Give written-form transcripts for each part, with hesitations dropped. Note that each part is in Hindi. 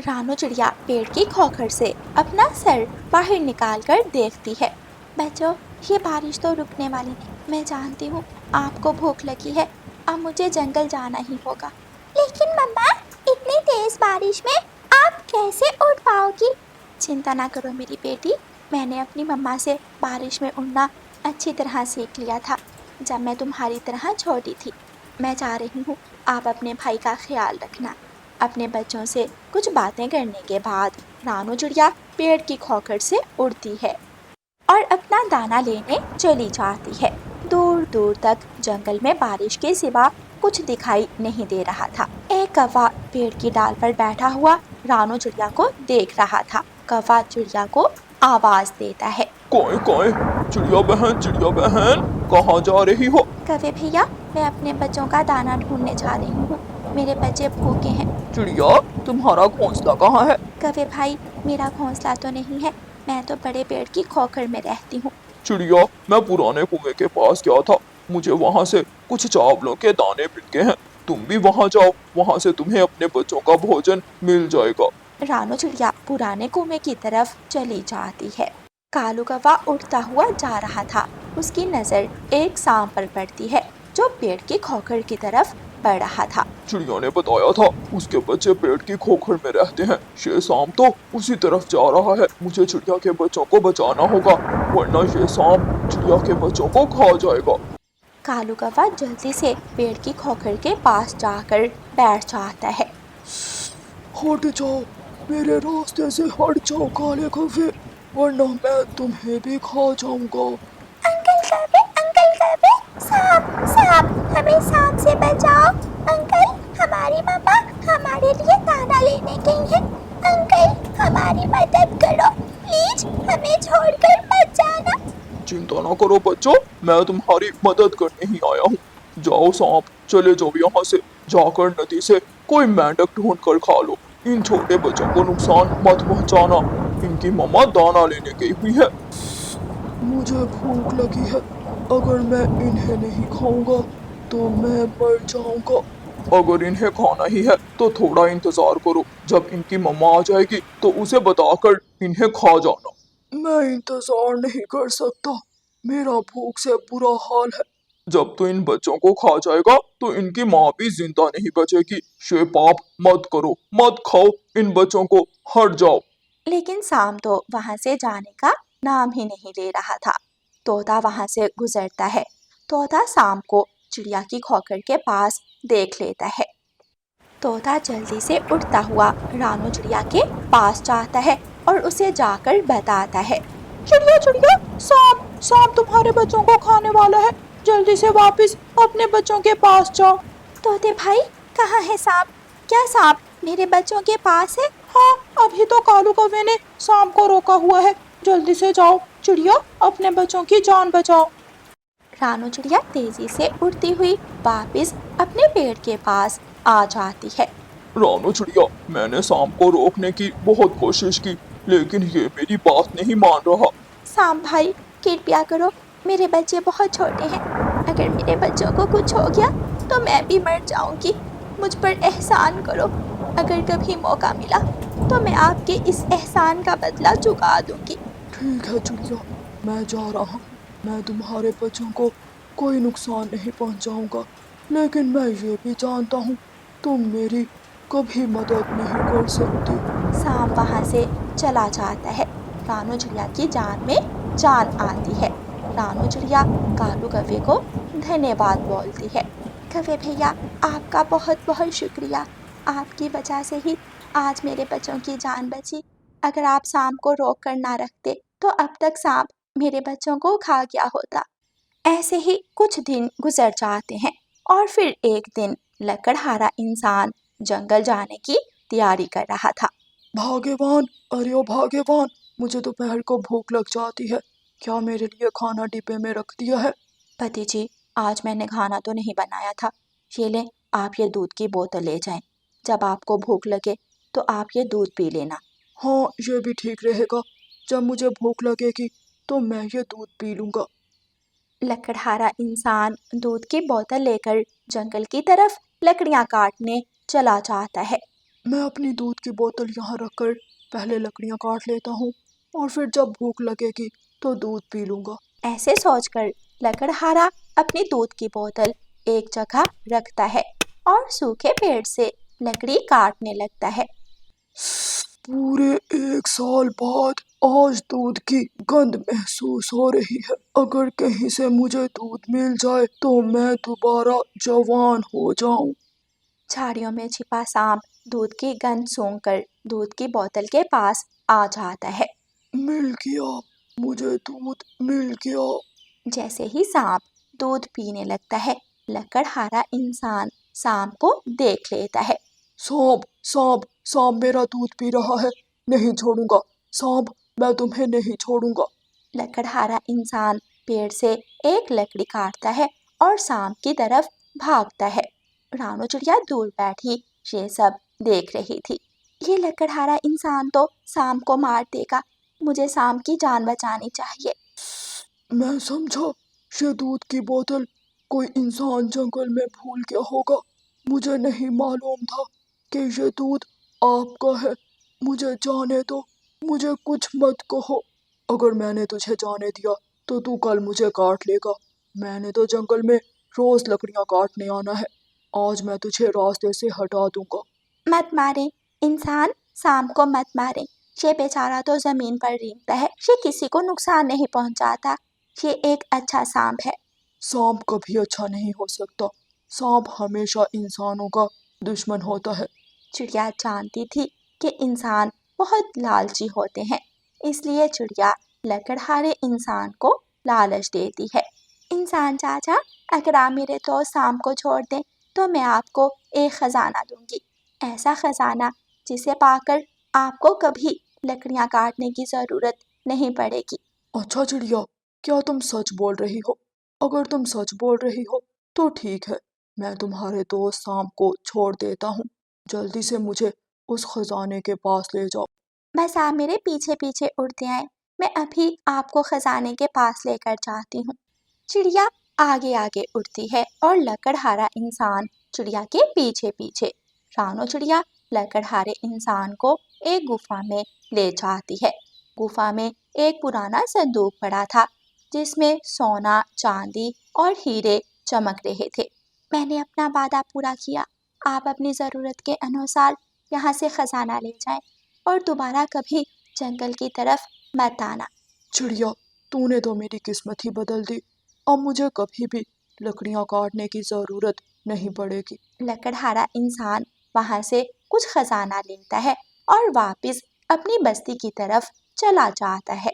रानू चिड़िया पेड़ की खोखर से अपना सर बाहर निकालकर देखती है। बच्चों, ये बारिश तो रुकने वाली नहीं। मैं जानती हूँ आपको भूख लगी है। अब मुझे जंगल जाना ही होगा। लेकिन मम्मा, इतनी तेज बारिश में आप कैसे उड़ पाओगी? चिंता ना करो मेरी बेटी, मैंने अपनी मम्मा से बारिश में उड़ना अच्छी तरह सीख लिया था जब मैं तुम्हारी तरह छोटी थी। मैं जा रही हूँ, आप अपने भाई का ख्याल रखना। अपने बच्चों से कुछ बातें करने के बाद रानू चिड़िया पेड़ की खोखर से उड़ती है और अपना दाना लेने चली जाती है। दूर दूर तक जंगल में बारिश के सिवा कुछ दिखाई नहीं दे रहा था। एक कौवा पेड़ की डाल पर बैठा हुआ रानू चिड़िया को देख रहा था। कौवा चिड़िया को आवाज देता है, कोई कोई, चिड़िया बहन, कहाँ जा रही हो? कौवे भैया, मैं अपने बच्चों का दाना ढूंढने जा रही हूँ। मेरे बच्चे भूखे हैं। चिड़िया, तुम्हारा घोंसला कहाँ है? कौवे भाई, मेरा घोंसला तो नहीं है, मैं तो बड़े पेड़ की खोखर में रहती हूँ। चिड़िया, मैं पुराने कुएं के पास गया था, मुझे वहाँ से कुछ चावलों के दाने मिल गए हैं। तुम भी वहाँ जाओ, वहाँ से तुम्हें अपने बच्चों का भोजन मिल जाएगा। रानू चिड़िया पुराने कुएं की तरफ चली जाती है। कालू कौवा उड़ता हुआ जा रहा था। उसकी नजर एक सांप पर पड़ती है जो पेड़ की खोखर की तरफ बढ़ रहा था। चिड़िया ने बताया था उसके बच्चे पेड़ की खोखर में रहते हैं। ये सांप तो उसी तरफ जा रहा है। मुझे चिड़िया के बच्चों को बचाना होगा, वरना ये सांप चिड़िया के बच्चों को खा जाएगा। कालू कौवा जल्दी से पेड़ की खोखर के पास जाकर बैठ जाता है। हट जाओ, मेरे रास्ते से हट जाओ काले कौवे, वरना मैं तुम्हें भी खा जाऊंगा। अंकल कौवे, सांप सांप, हमें सांप से बचाओ। अंकल, हमारी मम्मा हमारे लिए दाना लेने गई है। अंकल, हमारी मदद करो, प्लीज हमें छोड़कर मत जाना। चिंता ना करो बच्चों, मैं तुम्हारी मदद करने ही आया हूँ। जाओ सांप, चले जाओ यहाँ से। जाकर नदी से कोई मेंढक ढूंढ कर खा लो। इन छोटे बच्चों को नुकसान मत पहुँचाना, इनकी मम्मा दाना लेने गई हुई है। मुझे भूख लगी है, अगर मैं इन्हें नहीं खाऊंगा तो मैं मर जाऊंगा। अगर इन्हें खाना ही है तो थोड़ा इंतजार करो, जब इनकी मम्मा आ जाएगी तो उसे बताकर इन्हें खा जाना। मैं इंतजार नहीं कर सकता, मेरा भूख से बुरा हाल है। जब तो इन बच्चों को खा जाएगा तो इनकी माँ भी जिंदा नहीं बचेगी। ये पाप मत करो, मत खाओ इन बच्चों को, हट जाओ। लेकिन सांप तो वहां से जाने का नाम ही नहीं ले रहा था। तोता वहां से गुजरता है। तोता सांप को चिड़िया की खोखर के पास देख लेता है। तोता जल्दी से उड़ता हुआ रानू चिड़िया के पास जाता है और उसे जाकर बताता है, चिड़िया चिड़िया, सांप सांप तुम्हारे बच्चों को खाने वाला है, जल्दी से वापस अपने बच्चों के पास जाओ। तोते भाई, कहाँ है सांप? क्या सांप मेरे बच्चों के पास है? हाँ, अभी तो कालू कौवे ने सांप को रोका हुआ है। जल्दी से जाओ चिड़िया, अपने बच्चों की जान बचाओ। रानू चिड़िया तेजी से उड़ती हुई वापस अपने पेड़ के पास आ जाती है। रानू चिड़िया, मैंने सांप को रोकने की बहुत कोशिश की, लेकिन ये मेरी बात नहीं मान रहा। सांप भाई, कृपया करो, मेरे बच्चे बहुत छोटे हैं। अगर मेरे बच्चों को कुछ हो गया तो मैं भी मर जाऊंगी। मुझ पर एहसान करो। अगर कभी मौका मिला तो मैं आपके इस एहसान का बदला चुका दूंगी। ठीक है चिड़िया, मैं जा रहा हूँ। मैं तुम्हारे बच्चों को कोई नुकसान नहीं पहुँचाऊंगा, लेकिन मैं ये भी जानता हूँ तुम मेरी कभी मदद नहीं कर सकती। सांप वहां से चला जाता है। रानू चिड़िया की जान में जान आती है। रानू चिड़िया कालू कौवे को धन्यवाद बोलती है। कौवे भैया, आपका बहुत बहुत शुक्रिया। आपकी वजह से ही आज मेरे बच्चों की जान बची। अगर आप सांप को रोक कर ना रखते तो अब तक सांप मेरे बच्चों को खा गया होता। ऐसे ही कुछ दिन गुजर जाते हैं और फिर एक दिन लकड़हारा इंसान जंगल जाने की तैयारी कर रहा था। भाग्यवान, अरे ओ भाग्यवान, मुझे दोपहर को भूख लग जाती है, क्या मेरे लिए खाना डिब्बे में रख दिया है? पति जी, आज मैंने खाना तो नहीं बनाया था। ये लें, आप ये दूध की बोतल ले जाएं। जब आपको भूख लगे तो आप ये दूध पी लेना। हाँ, ये भी ठीक रहेगा। जब मुझे भूख लगेगी तो मैं ये दूध पी लूंगा। लकड़हारा इंसान दूध की बोतल लेकर जंगल की तरफ लकड़ियां काटने चला जाता है। मैं अपनी दूध की बोतल यहाँ रखकर पहले लकड़ियाँ काट लेता हूँ और फिर जब भूख लगेगी तो दूध पी लूँगा। ऐसे सोचकर लकड़हारा अपनी दूध की बोतल एक जगह रखता है और सूखे पेड़ से लकड़ी काटने लगता है। पूरे 1 साल बाद आज दूध की गंध महसूस हो रही है। अगर कहीं से मुझे दूध मिल जाए तो मैं दोबारा जवान हो जाऊं। झाड़ियों में छिपा सांप दूध की गंध सूंघकर दूध की बोतल के पास आ जाता है। मिल गया, मुझे दूध मिल गया। जैसे ही सांप दूध पीने लगता है, लकड़हारा इंसान सांप को देख लेता है। सांप सांप सांप मेरा दूध पी रहा है, नहीं छोड़ूंगा। सांप, मैं तुम्हें नहीं छोड़ूंगा। लकड़हारा इंसान पेड़ से एक लकड़ी काटता है और सांप की तरफ भागता है। रानू चिड़िया दूर बैठी ये सब देख रही थी। ये लकड़हारा इंसान तो सांप को मार देगा, मुझे सांप की जान बचानी चाहिए। मैं समझा ये दूध की बोतल कोई इंसान जंगल में भूल गया होगा। मुझे नहीं मालूम था कि ये दूध आपका है। मुझे जाने दो, मुझे कुछ मत कहो। अगर मैंने तुझे जाने दिया तो तू कल मुझे काट लेगा। मैंने तो जंगल में रोज लकड़ियां काटने आना है। आज मैं तुझे रास्ते से हटा दूंगा। मत मारे इंसान, सांप को मत मारे। ये बेचारा तो जमीन पर रेंगता है, ये किसी को नुकसान नहीं पहुंचाता। ये एक अच्छा सांप है। सांप कभी अच्छा नहीं हो सकता। सांप हमेशा इंसानों का दुश्मन होता है। चिड़िया जानती थी कि इंसान बहुत लालची होते हैं, इसलिए चिड़िया लकड़हारे इंसान को लालच देती है। इंसान चाचा, अगर आप मेरे दोस्त सांप को छोड़ दें तो मैं आपको एक खजाना दूंगी, ऐसा खजाना जिसे पाकर आपको कभी लकड़ियां काटने की जरूरत नहीं पड़ेगी। अच्छा चिड़िया, क्या तुम सच बोल रही हो? अगर तुम सच बोल रही हो तो ठीक है, मैं तुम्हारे दोस्त सांप को छोड़ देता हूँ। जल्दी से मुझे उस खजाने के पास ले जाओ। बस आप मेरे पीछे पीछे उड़ते आए, मैं अभी आपको खजाने के पास लेकर जाती हूँ। चिड़िया आगे आगे उड़ती है और लकड़हारा इंसान चिड़िया के पीछे पीछे। रानो चिड़िया लकड़हारे इंसान को एक गुफा में ले जाती है। गुफा में एक पुराना संदूक पड़ा था जिसमें सोना, चांदी और हीरे चमक रहे थे। मैंने अपना वादा पूरा किया, आप अपनी जरूरत के अनुसार यहाँ से खजाना ले जाएं और दोबारा कभी जंगल की तरफ मत आना। चिड़िया, तूने तो मेरी किस्मत ही बदल दी। अब मुझे कभी भी लकड़ियां काटने की जरूरत नहीं पड़ेगी। लकड़हारा इंसान वहां से कुछ खजाना लेता है और वापस अपनी बस्ती की तरफ चला जाता है।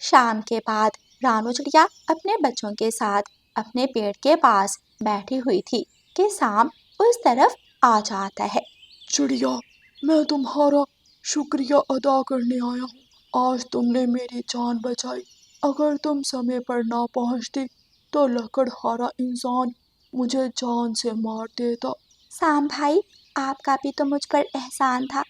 शाम के बाद रानू चिड़िया अपने बच्चों के साथ अपने पेड़ के पास बैठी हुई थी कि सांप उस तरफ आ जाता है। चिड़िया, मैं तुम्हारा शुक्रिया अदा करने आया हूँ। आज तुमने मेरी जान बचाई। अगर तुम समय पर ना पहुँचती तो लकड़हारा इंसान मुझे जान से मार देता। सांप भाई, आपका भी तो मुझ पर एहसान था।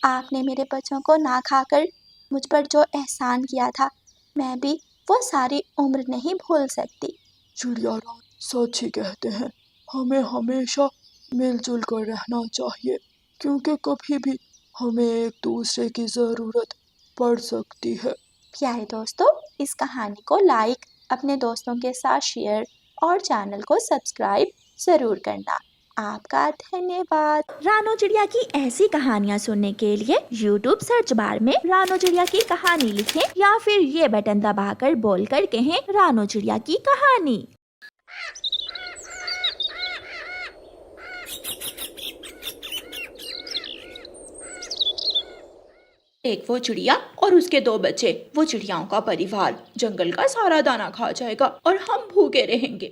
आपने मेरे बच्चों को ना खाकर मुझ पर जो एहसान किया था, मैं भी वो सारी उम्र नहीं भूल सकती। चिड़िया रानी सच ही कहते हैं, हमें हमेशा मिलजुल कर रहना चाहिए, क्योंकि कभी भी हमें एक दूसरे की ज़रूरत पड़ सकती है। प्यारे दोस्तों, इस कहानी को लाइक, अपने दोस्तों के साथ शेयर और चैनल को सब्सक्राइब ज़रूर करना। आपका धन्यवाद। रानो चिड़िया की ऐसी कहानियाँ सुनने के लिए YouTube सर्च बार में रानो चिड़िया की कहानी लिखें या फिर ये बटन दबाकर बोलकर कहें रानो चिड़िया की कहानी। एक वो चिड़िया और उसके 2 बच्चे। वो चिड़ियाओं का परिवार जंगल का सारा दाना खा जाएगा और हम भूखे रहेंगे।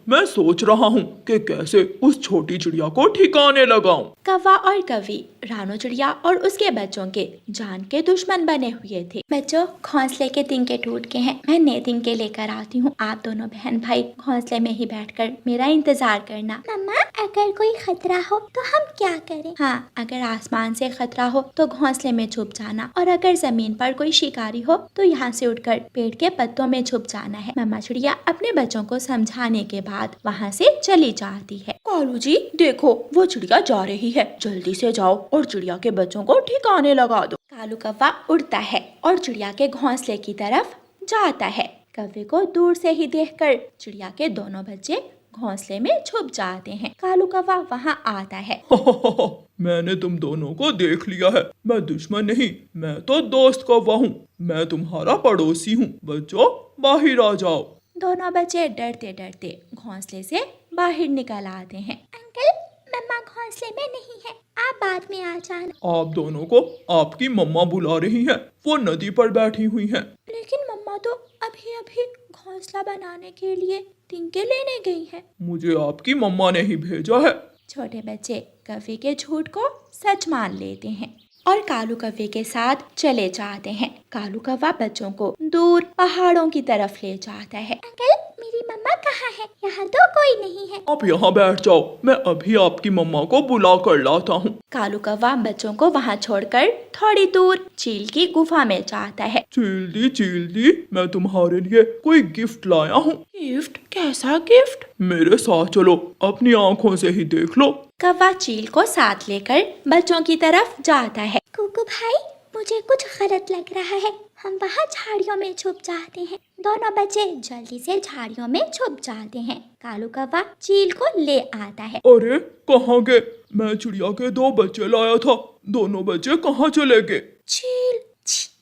मैं सोच रहा हूँ कि कैसे उस छोटी चिड़िया को ठिकाने लगाऊं। कौवा और कवि रानो चिड़िया और उसके बच्चों के जान के दुश्मन बने हुए थे। बच्चों, घोंसले के तिनके टूट गए हैं, मैं नए तिनके लेकर आती हूँ। आप दोनों बहन भाई घोंसले में ही बैठकर मेरा इंतजार करना। मम्मा, अगर कोई खतरा हो तो हम क्या करें? हाँ, अगर आसमान से खतरा हो तो घोंसले में छुप जाना, और अगर जमीन पर कोई शिकारी हो तो यहाँ से उठकर पेड़ के पत्तों में छुप जाना है। मम्मा चिड़िया अपने बच्चों को समझाने के बाद वहाँ से चली जाती है। कालू जी देखो, वो चिड़िया जा रही है, जल्दी से जाओ और चिड़िया के बच्चों को ठिकाने लगा दो। कालू कौवा उड़ता है और चिड़िया के घोंसले की तरफ जाता है। कौवे को दूर से ही देखकर चिड़िया के दोनों बच्चे घोंसले में छुप जाते हैं। कालू कौवा वहाँ आता है। मैंने तुम दोनों को देख लिया है। मैं दुश्मन नहीं, मैं तो दोस्त कौवा हूँ। मैं तुम्हारा पड़ोसी हूँ। बच्चों, बाहर आ जाओ। दोनों बच्चे डरते डरते घोंसले से बाहर निकल आते हैं। अंकल, मम्मा घोंसले में नहीं है, आप बाद में आ जाना। आप दोनों को आपकी मम्मा बुला रही हैं। वो नदी पर बैठी हुई हैं। लेकिन मम्मा तो अभी अभी घोंसला बनाने के लिए तिनके लेने गई है। मुझे आपकी मम्मा ने ही भेजा है। छोटे बच्चे कौवे के झूठ को सच मान लेते हैं और कालू कौवे के साथ चले जाते हैं। कालू कौवा बच्चों को दूर पहाड़ों की तरफ ले जाता है। अंकल, मेरी मम्मा कहाँ है? यहाँ तो कोई नहीं है। आप यहाँ बैठ जाओ, मैं अभी आपकी मम्मा को बुला कर लाता हूँ। कालू कौवा बच्चों को वहाँ छोड़कर थोड़ी दूर चील की गुफा में जाता है। चील दी, मैं तुम्हारे लिए कोई गिफ्ट लाया हूँ। गिफ्ट? कैसा गिफ्ट? मेरे साथ चलो, अपनी आँखों से ही देख लो। कौवा चील को साथ लेकर बच्चों की तरफ जाता है। कुकू भाई, मुझे कुछ गलत लग रहा है। हम वहाँ झाड़ियों में छुप जाते हैं। दोनों बच्चे जल्दी से झाड़ियों में छुप जाते हैं। कालू कौवा चील को ले आता है। अरे कहाँ गए? मैं चिड़िया के 2 बच्चे लाया था। दोनों बच्चे कहाँ चले गए? चील।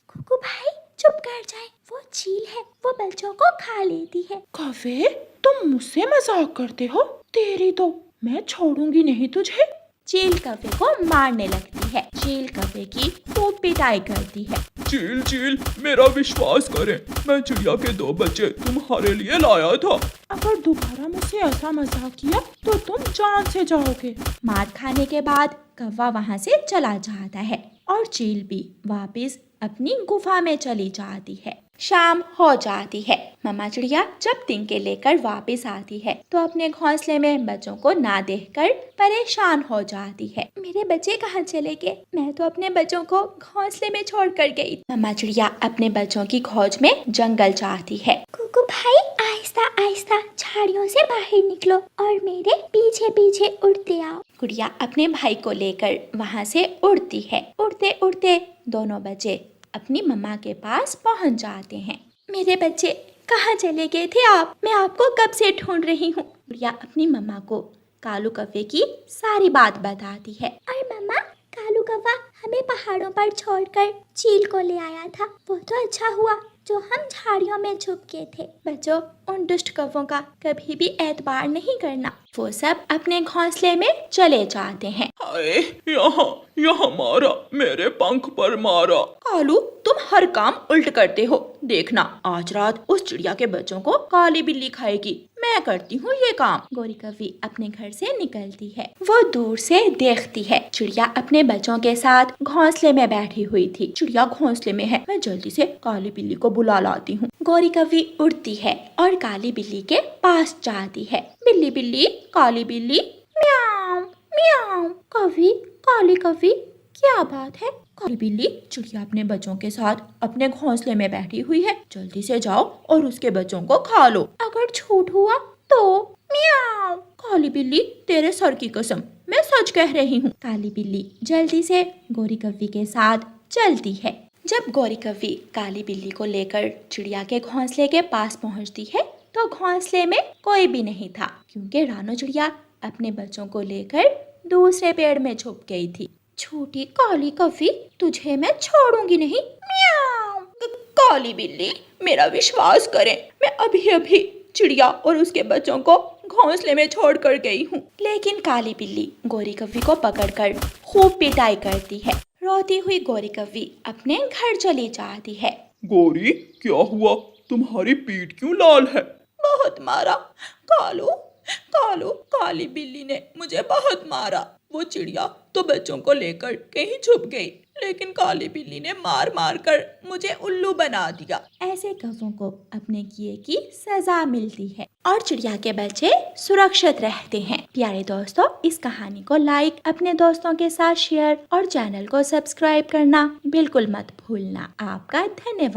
कुकू भाई, चुप कर जाए। वो चील है, वो बच्चों को खा लेती है। कौवे, तुम मुझसे मजाक करते हो? तेरी तो मैं छोड़ूंगी नहीं तुझे। चील कौवे को मारने लगती है। चील कौवे की खूब पिटाई करती है। चील, मेरा विश्वास करें, मैं चिड़िया के 2 बच्चे तुम्हारे लिए लाया था। अगर दोबारा मुझसे ऐसा मजाक किया तो तुम जान से जाओगे। मार खाने के बाद कौवा वहाँ से चला जाता है और चील भी वापस अपनी गुफा में चली जाती है। शाम हो जाती है। मम्मा चिड़िया जब तिनके लेकर वापस आती है तो अपने घोंसले में बच्चों को ना देखकर परेशान हो जाती है। मेरे बच्चे कहाँ चले गए? मैं तो अपने बच्चों को घोंसले में छोड़कर गई। मम्मा चिड़िया अपने बच्चों की खोज में जंगल जाती है। कुकू भाई, आहिस्ता आहिस्ता झाड़ियों से बाहर निकलो और मेरे पीछे पीछे उड़ते आओ। गुड़िया अपने भाई को लेकर वहाँ से उड़ती है। उड़ते उड़ते दोनों बच्चे अपनी मम्मा के पास पहुँच जाते हैं। मेरे बच्चे कहाँ चले गए थे आप? मैं आपको कब से ढूंढ रही हूँ। गुड़िया अपनी मम्मा को कालू कौवे की सारी बात बताती है। और मम्मा, कालू कौवा हमें पहाड़ों पर छोड़कर चील को ले आया था। वो तो अच्छा हुआ जो हम झाड़ियों में छुप गए थे। बच्चों, उन दुष्ट कौवों का कभी भी एतबार नहीं करना। वो सब अपने घोंसले में चले जाते हैं। हाय, यहाँ मारा, मेरे पंख पर मारा। कालू, तुम हर काम उल्ट करते हो। देखना, आज रात उस चिड़िया के बच्चों को काली बिल्ली खाएगी। मैं करती हूँ ये काम। गोरी कौवी अपने घर से निकलती है। वो दूर से देखती है चिड़िया अपने बच्चों के साथ घोंसले में बैठी हुई थी। चिड़िया घोंसले में है, मैं जल्दी से काली बिल्ली को बुला लाती हूँ। गोरी कौवी उड़ती है और काली बिल्ली के पास जाती है। बिल्ली बिल्ली, काली बिल्ली, म्याऊ म्याऊ। कौवी, काली कौवी, क्या बात है? काली बिल्ली, चिड़िया अपने बच्चों के साथ अपने घोंसले में बैठी हुई है। जल्दी से जाओ और उसके बच्चों को खा लो। अगर झूठ हुआ तो? म्याऊ। काली बिल्ली, तेरे सर की कसम, मैं सच कह रही हूँ। काली बिल्ली जल्दी से गोरी कौवी के साथ चलती है। जब गोरी कौवी काली बिल्ली को लेकर चिड़िया के घोंसले के पास पहुँचती है तो घोंसले में कोई भी नहीं था, क्योंकि रानो चिड़िया अपने बच्चों को लेकर दूसरे पेड़ में छुप गई थी। छोटी काली कौवी, तुझे मैं छोड़ूंगी नहीं। म्याऊ। काली बिल्ली, मेरा विश्वास करें, मैं अभी अभी चिड़िया और उसके बच्चों को घोंसले में छोड़ कर गई हूँ। लेकिन काली बिल्ली गोरी कौवी को पकड़कर खूब पिटाई करती है। रोती हुई गोरी कौवी अपने घर चली जाती है। गोरी, क्या हुआ? तुम्हारी पीठ क्यों लाल है? बहुत मारा कालू, काली बिल्ली ने मुझे बहुत मारा। वो चिड़िया तो बच्चों को लेकर कहीं छुप गई, लेकिन काली बिल्ली ने मार मार कर मुझे उल्लू बना दिया। ऐसे कौवों को अपने किए की सजा मिलती है और चिड़िया के बच्चे सुरक्षित रहते हैं। प्यारे दोस्तों, इस कहानी को लाइक, अपने दोस्तों के साथ शेयर और चैनल को सब्सक्राइब करना बिल्कुल मत भूलना। आपका धन्यवाद।